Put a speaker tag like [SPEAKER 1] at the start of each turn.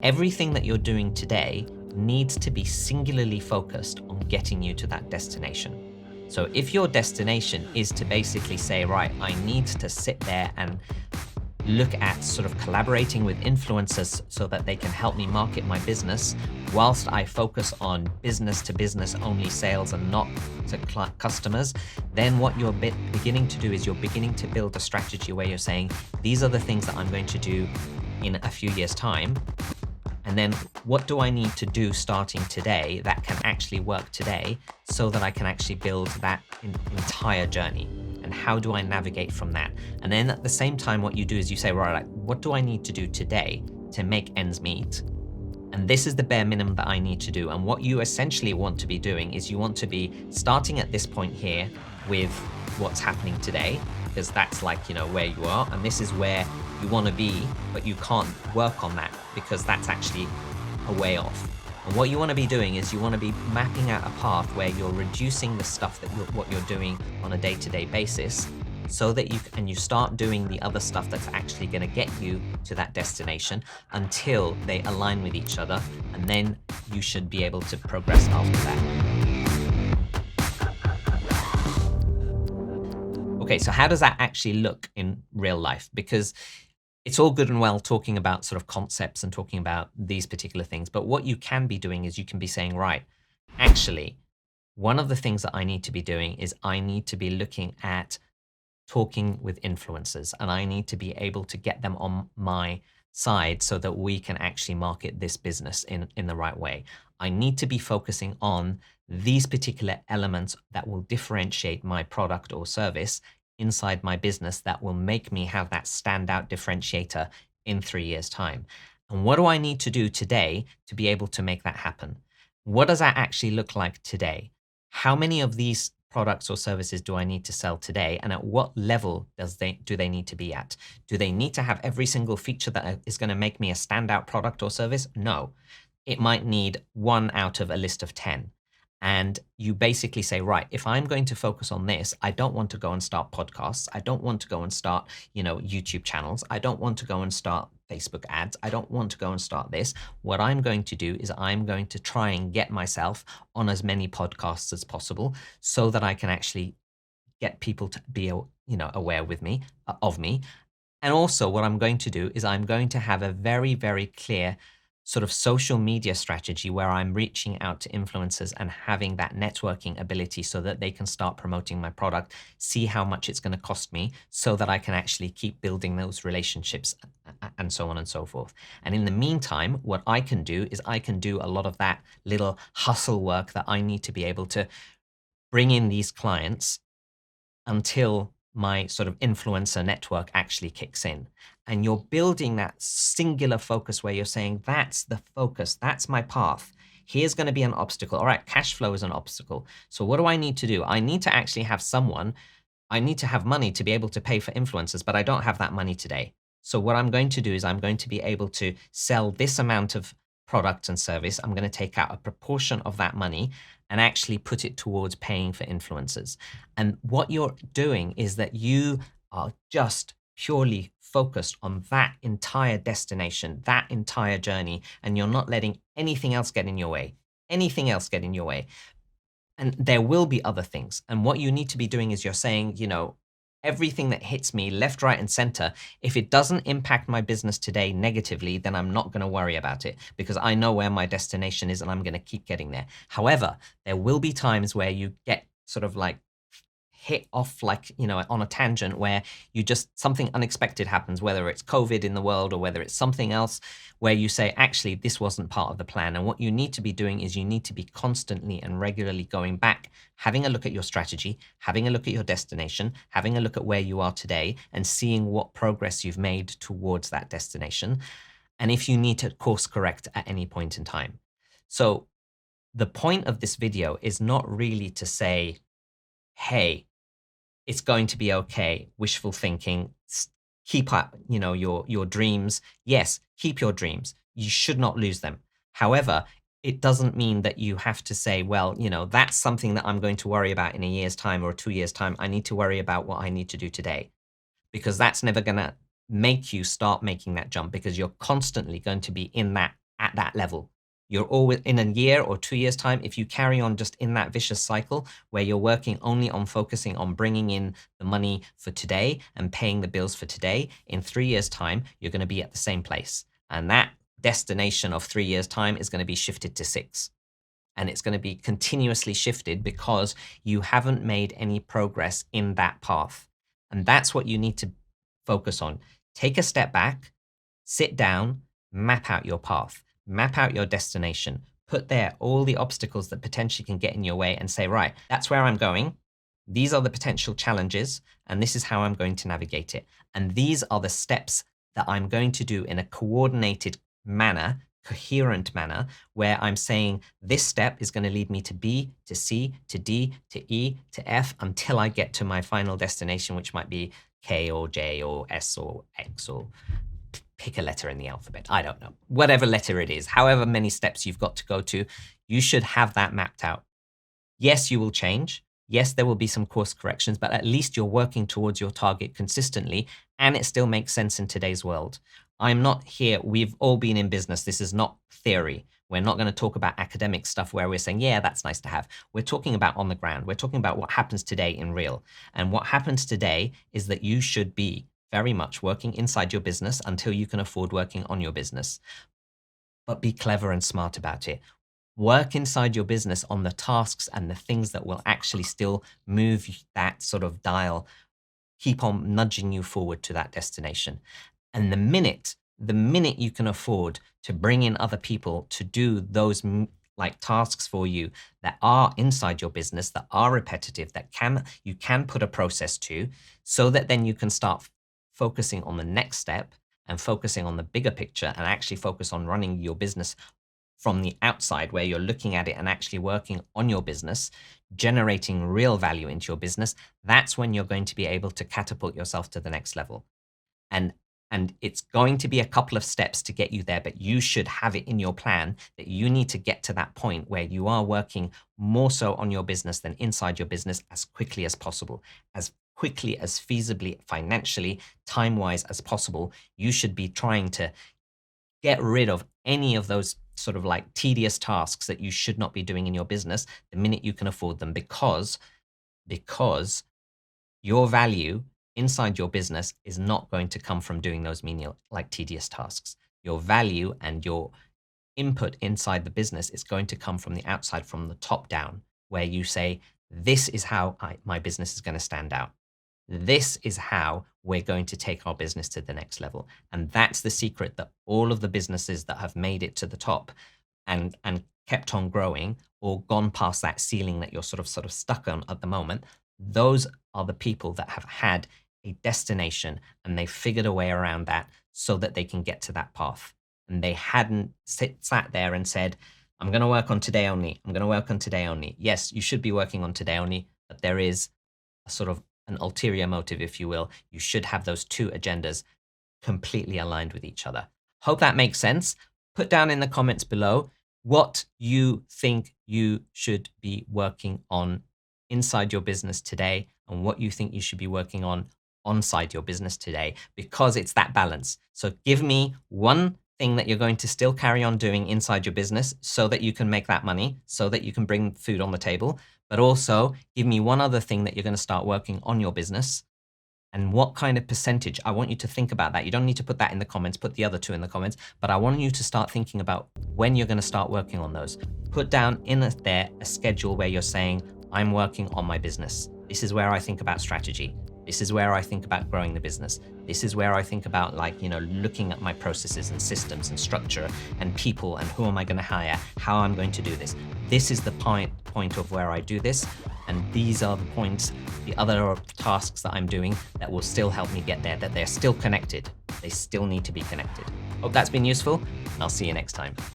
[SPEAKER 1] Everything that you're doing today needs to be singularly focused on getting you to that destination. So if your destination is to basically say, right, I need to sit there and look at sort of collaborating with influencers so that they can help me market my business whilst I focus on business to business only sales and not to customers, then what you're beginning to do is you're beginning to build a strategy where you're saying, these are the things that I'm going to do in a few years' time. And then what do I need to do starting today that can actually work today so that I can actually build that entire journey? And how do I navigate from that? And then at the same time, what you do is you say, right, what do I need to do today to make ends meet? And this is the bare minimum that I need to do. And what you essentially want to be doing is you want to be starting at this point here with what's happening today, because that's like, where you are. And this is where you want to be, but you can't work on that because that's actually a way off. And what you want to be doing is you want to be mapping out a path where you're reducing the stuff that what you're doing on a day-to-day basis so that you start doing the other stuff that's actually going to get you to that destination until they align with each other. And then you should be able to progress after that. Okay, so how does that actually look in real life? Because it's all good and well talking about sort of concepts and talking about these particular things, but what you can be doing is you can be saying, right, actually, one of the things that I need to be doing is I need to be looking at talking with influencers, and I need to be able to get them on my side so that we can actually market this business in the right way. I need to be focusing on these particular elements that will differentiate my product or service inside my business that will make me have that standout differentiator in 3 years' time. And what do I need to do today to be able to make that happen? What does that actually look like today? How many of these products or services do I need to sell today? And at what level do they need to be at? Do they need to have every single feature that is going to make me a standout product or service? No. It might need 1 out of a list of 10. And you basically say, right, if I'm going to focus on this, I don't want to go and start podcasts. I don't want to go and start, YouTube channels. I don't want to go and start Facebook ads. I don't want to go and start this. What I'm going to do is I'm going to try and get myself on as many podcasts as possible so that I can actually get people to be, aware of me. And also what I'm going to do is I'm going to have a very, very clear sort of social media strategy where I'm reaching out to influencers and having that networking ability so that they can start promoting my product, see how much it's going to cost me so that I can actually keep building those relationships and so on and so forth. And in the meantime, what I can do is I can do a lot of that little hustle work that I need to be able to bring in these clients until my sort of influencer network actually kicks in. And you're building that singular focus where you're saying, that's the focus, that's my path. Here's going to be an obstacle. All right, cash flow is an obstacle. So what do I need to do? I need to actually have I need to have money to be able to pay for influencers, but I don't have that money today. So what I'm going to do is I'm going to be able to sell this amount of product and service. I'm going to take out a proportion of that money and actually put it towards paying for influencers. And what you're doing is that you are just purely focused on that entire destination, that entire journey, and you're not letting anything else get in your way, And there will be other things. And what you need to be doing is you're saying, everything that hits me left, right, and center, if it doesn't impact my business today negatively, then I'm not going to worry about it because I know where my destination is and I'm going to keep getting there. However, there will be times where you get sort of like hit off on a tangent where something unexpected happens, whether it's COVID in the world or whether it's something else where you say, actually, this wasn't part of the plan. And what you need to be doing is you need to be constantly and regularly going back, having a look at your strategy, having a look at your destination, having a look at where you are today and seeing what progress you've made towards that destination. And if you need to course correct at any point in time. So the point of this video is not really to say, hey, it's going to be okay, wishful thinking, keep up, your dreams. Yes, keep your dreams. You should not lose them. However, it doesn't mean that you have to say, well, that's something that I'm going to worry about in a year's time or 2 years' time. I need to worry about what I need to do today, because that's never going to make you start making that jump, because you're constantly going to be in that at that level. You're always in a year or 2 years' time, if you carry on just in that vicious cycle where you're working only on focusing on bringing in the money for today and paying the bills for today, in 3 years' time, you're going to be at the same place. And that destination of 3 years' time is going to be shifted to 6. And it's going to be continuously shifted because you haven't made any progress in that path. And that's what you need to focus on. Take a step back, sit down, map out your path, map out your destination, put there all the obstacles that potentially can get in your way and say, right, that's where I'm going. These are the potential challenges, and this is how I'm going to navigate it. And these are the steps that I'm going to do in a coordinated manner, coherent manner, where I'm saying this step is going to lead me to B, to C, to D, to E, to F, until I get to my final destination, which might be K or J or S or X, or pick a letter in the alphabet. I don't know. Whatever letter it is, however many steps you've got to go to, you should have that mapped out. Yes, you will change. Yes, there will be some course corrections, but at least you're working towards your target consistently, and it still makes sense in today's world. I'm not here. We've all been in business. This is not theory. We're not going to talk about academic stuff where we're saying, yeah, that's nice to have. We're talking about on the ground. We're talking about what happens today in real. And what happens today is that you should be very much working inside your business until you can afford working on your business. But be clever and smart about it. Work inside your business on the tasks and the things that will actually still move that sort of dial, keep on nudging you forward to that destination. And the minute you can afford to bring in other people to do those like tasks for you that are inside your business, that are repetitive, that you can put a process to, so that then you can start focusing on the next step and focusing on the bigger picture and actually focus on running your business from the outside, where you're looking at it and actually working on your business, generating real value into your business. That's when you're going to be able to catapult yourself to the next level. And it's going to be a couple of steps to get you there, but you should have it in your plan that you need to get to that point where you are working more so on your business than inside your business as quickly as possible, as quickly as feasibly, financially, time-wise as possible. You should be trying to get rid of any of those sort of like tedious tasks that you should not be doing in your business the minute you can afford them, because your value inside your business is not going to come from doing those menial, like tedious tasks. Your value and your input inside the business is going to come from the outside, from the top down, where you say, this is how my business is going to stand out. This is how we're going to take our business to the next level. And that's the secret that all of the businesses that have made it to the top and kept on growing, or gone past that ceiling that you're sort of stuck on at the moment, those are the people that have had a destination and they figured a way around that so that they can get to that path. And they hadn't sat there and said, I'm going to work on today only. I'm going to work on today only. Yes, you should be working on today only, but there is a sort of an ulterior motive, if you will. You should have those two agendas completely aligned with each other. Hope that makes sense. Put down in the comments below what you think you should be working on inside your business today and what you think you should be working on onside your business today, because it's that balance. So give me one thing that you're going to still carry on doing inside your business so that you can make that money, so that you can bring food on the table, but also give me one other thing that you're going to start working on your business. And what kind of percentage? I want you to think about that. You don't need to put that in the comments, put the other two in the comments, but I want you to start thinking about when you're going to start working on those. Put down in there a schedule where you're saying, I'm working on my business. This is where I think about strategy. This is where I think about growing the business. This is where I think about, like, looking at my processes and systems and structure and people and who am I going to hire, how I'm going to do this. This is the point of where I do this. And these are the points, the other tasks that I'm doing that will still help me get there, that they're still connected. They still need to be connected. Hope that's been useful, and I'll see you next time.